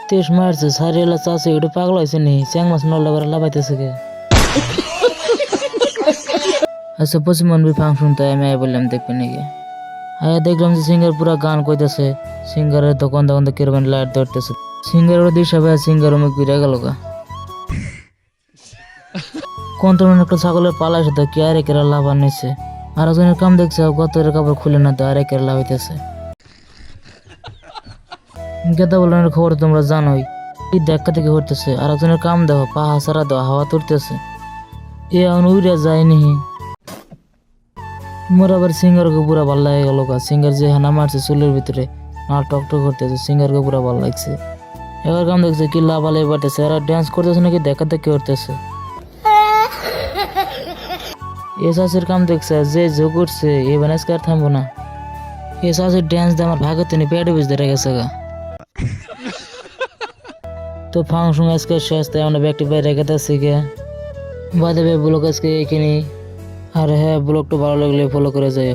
তেইশ মারছে সারিয়ালা চাষে ওটা পাগল হয়েছে নি চ্যাং মাছ নল্লা করে লাভাইতেছে কে আচ্ছা পশ্চিম মনবি ফাংশন তাই আমি বললাম দেখবে নাকি হ্যাঁ দেখলাম যে সিঙ্গার পুরা গান কইতেছে সিঙ্গারের দোকান দোকান কিরকম লাইট ধরতেছে সিঙ্গার ওরা দিশা ভাই সিঙ্গার মুখ ঘুরে গেল গা কোন তোমার একটা ছাগলের পালা এসে কি আর একেরা লাভ আনিছে আর একজনের কাম দেখছে গত কাপড় খুলে না তো আর একের লাভ হইতেছে গেদা বলনের খবর তোমরা জানোই কি দেখা থেকে হইতেছে আর একজনের কাম দেখো পাহা সারা দেওয়া হাওয়া তুলতেছে এ এখন উড়ে যায়নি মোর আবার সিঙ্গারকে পুরা ভাল লাগে গেল সিঙ্গার যে হানা মারছে চুলের ভিতরে না টকটক করতেছে সিঙ্গারকে পুরা ভাল লাগছে এবার কাম দেখছে কি লাভালে বাড়তেছে এরা ড্যান্স করতেছে নাকি দেখা দেখি করতেছে এ শাসের কাম দেখছে যে যোগ করছে এ বানাইছে আর থামবো না এ শাসের ড্যান্স দিয়ে আমার ভাগত নি পেটে বুঝতে রেখেছে গা তো ফাংশন আজকে শেষ তাই আমরা ব্যাগটি বাইরে রেখে দিচ্ছি গে বাদে ব্লগ আজকে এখানে আর হ্যাঁ ব্লগটা ভালো লাগলে ফলো করে যাও।